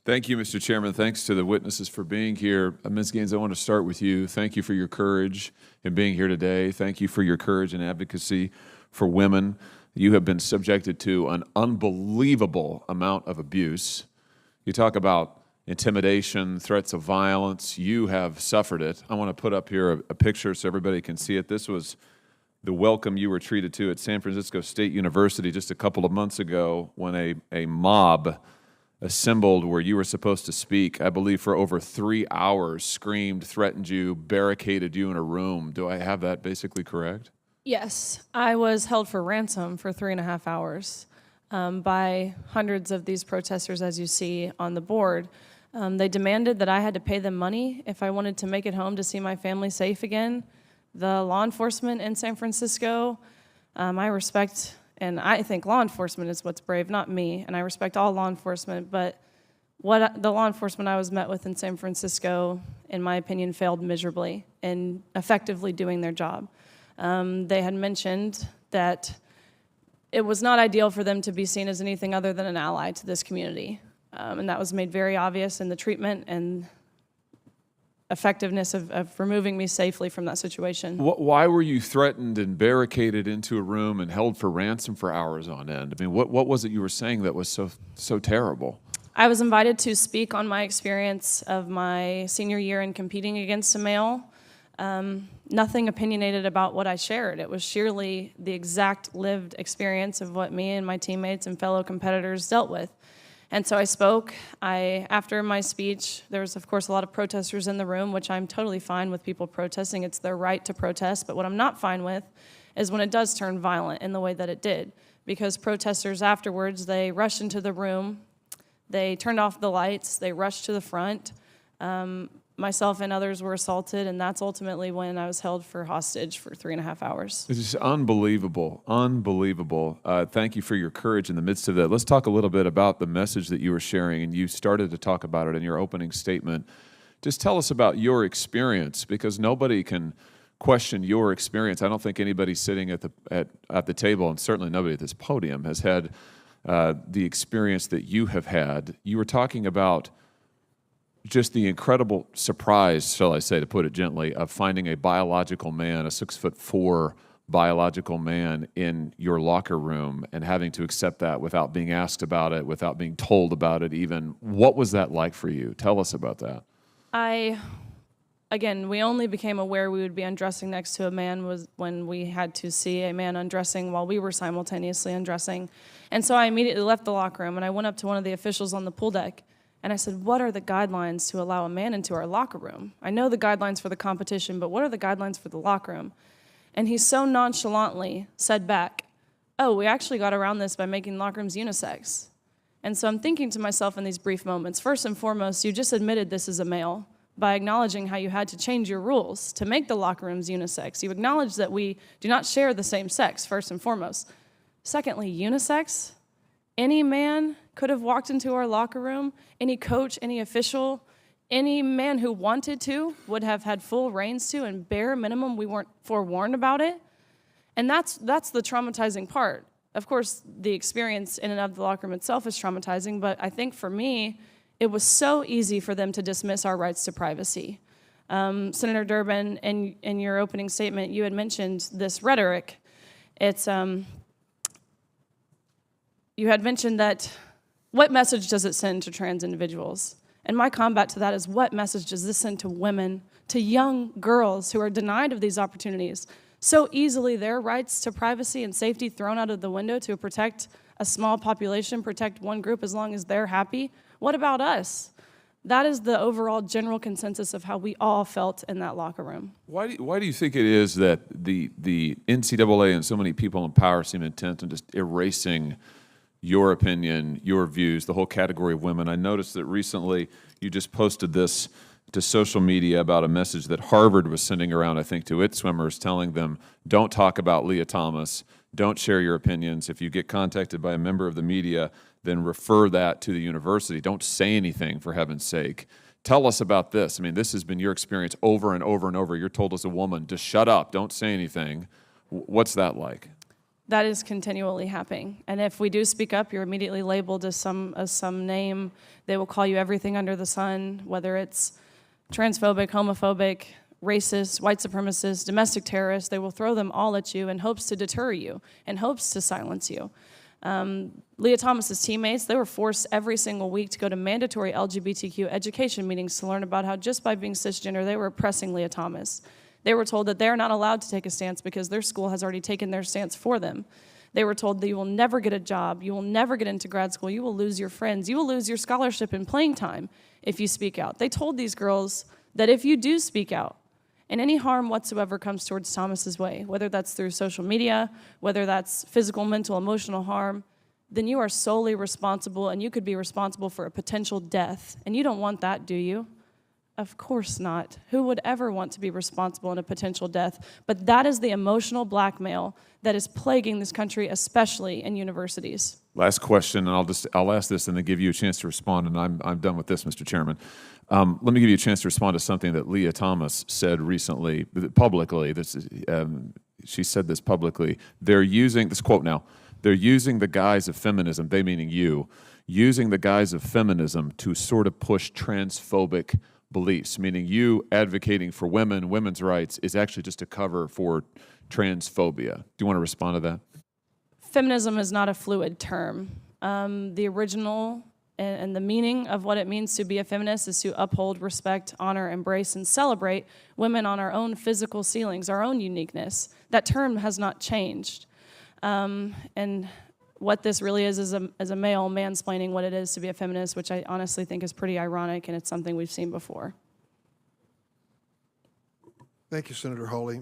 Thank you, Mr. Chairman. Thanks to the witnesses for being here. Ms. Gaines, I want to start with you. Thank you for your courage in being here today. Thank you for your courage and advocacy for women. You have been subjected to an unbelievable amount of abuse. You talk about intimidation, threats of violence. You have suffered it. I want to put up here a picture so everybody can see it. This was the welcome you were treated to at San Francisco State University just a couple of months ago when a mob assembled where you were supposed to speak, I believe for over 3 hours, screamed, threatened you, barricaded you in a room. Do I have that basically correct? Yes, I was held for ransom for 3.5 hours by hundreds of these protesters, as you see on the board. They demanded that I had to pay them money if I wanted to make it home to see my family safe again. The law enforcement in San Francisco, I respect, and I think law enforcement is what's brave, not me, and I respect all law enforcement, but the law enforcement I was met with in San Francisco, in my opinion, failed miserably in effectively doing their job. They had mentioned that it was not ideal for them to be seen as anything other than an ally to this community, and that was made very obvious in the treatment and effectiveness of removing me safely from that situation. Why were you threatened and barricaded into a room and held for ransom for hours on end? I mean, what was it you were saying that was so terrible? I was invited to speak on my experience of my senior year in competing against a male. Nothing opinionated about what I shared. It was sheerly the exact lived experience of what me and my teammates and fellow competitors dealt with. And so I spoke. After my speech, there was, of course, a lot of protesters in the room, which I'm totally fine with people protesting. It's their right to protest. But what I'm not fine with is when it does turn violent in the way that it did. Because protesters afterwards, they rushed into the room. They turned off the lights. They rushed to the front. Myself and others were assaulted, and that's ultimately when I was held for hostage for 3.5 hours. This is unbelievable, unbelievable. Thank you for your courage in the midst of that. Let's talk a little bit about the message that you were sharing, and you started to talk about it in your opening statement. Just tell us about your experience, because nobody can question your experience. I don't think anybody sitting at the table, and certainly nobody at this podium, has had the experience that you have had. You were talking about just the incredible surprise, shall I say, to put it gently, of finding a biological man, a 6'4" biological man in your locker room and having to accept that without being asked about it, without being told about it even. What was that like for you? Tell us about that. Again, we only became aware we would be undressing next to a man was when we had to see a man undressing while we were simultaneously undressing. And so I immediately left the locker room and I went up to one of the officials on the pool deck. And I said, what are the guidelines to allow a man into our locker room? I know the guidelines for the competition, but what are the guidelines for the locker room? And he so nonchalantly said back, oh, we actually got around this by making locker rooms unisex. And so I'm thinking to myself in these brief moments, first and foremost, you just admitted this is a male by acknowledging how you had to change your rules to make the locker rooms unisex. You acknowledge that we do not share the same sex, first and foremost. Secondly, unisex? Any man could have walked into our locker room, any coach, any official, any man who wanted to would have had full reins to, and bare minimum, we weren't forewarned about it. And that's the traumatizing part. Of course, the experience in and of the locker room itself is traumatizing, but I think for me, it was so easy for them to dismiss our rights to privacy. Senator Durbin, in your opening statement, you had mentioned this rhetoric. It's you had mentioned that what message does it send to trans individuals? And my combat to that is what message does this send to women, to young girls who are denied of these opportunities? So easily their rights to privacy and safety thrown out of the window to protect a small population, protect one group as long as they're happy. What about us? That is the overall general consensus of how we all felt in that locker room. Why do you think it is that the NCAA and so many people in power seem intent on just erasing your opinion, your views, the whole category of women? I noticed that recently you just posted this to social media about a message that Harvard was sending around, I think, to its swimmers, telling them, don't talk about Leah Thomas, don't share your opinions. If you get contacted by a member of the media, then refer that to the university. Don't say anything, for heaven's sake. Tell us about this. I mean, this has been your experience over and over and over. You're told as a woman to shut up, don't say anything. What's that like? That is continually happening. And if we do speak up, you're immediately labeled as some name. They will call you everything under the sun, whether it's transphobic, homophobic, racist, white supremacist, domestic terrorist. They will throw them all at you in hopes to deter you, in hopes to silence you. Leah Thomas's teammates, they were forced every single week to go to mandatory LGBTQ education meetings to learn about how just by being cisgender, they were oppressing Leah Thomas. They were told that they're not allowed to take a stance because their school has already taken their stance for them. They were told that you will never get a job, you will never get into grad school, you will lose your friends, you will lose your scholarship and playing time if you speak out. They told these girls that if you do speak out, and any harm whatsoever comes towards Thomas's way, whether that's through social media, whether that's physical, mental, emotional harm, then you are solely responsible, and you could be responsible for a potential death. And you don't want that, do you? Of course not. Who would ever want to be responsible in a potential death? But that is the emotional blackmail that is plaguing this country, especially in universities. Last question, and I'll ask this and then give you a chance to respond, and I'm done with this, Mr. Chairman. Let me give you a chance to respond to something that Leah Thomas said recently, publicly. She said this publicly. They're using, this quote now, they're using the guise of feminism, they meaning you, using the guise of feminism to sort of push transphobic beliefs, meaning you advocating for women, women's rights is actually just a cover for transphobia. Do you want to respond to that? Feminism is not a fluid term. The original and the meaning of what it means to be a feminist is to uphold, respect, honor, embrace, and celebrate women on our own physical ceilings, our own uniqueness. That term has not changed. And what this really is a male mansplaining what it is to be a feminist, which I honestly think is pretty ironic, and it's something we've seen before. Thank you, Senator Hawley.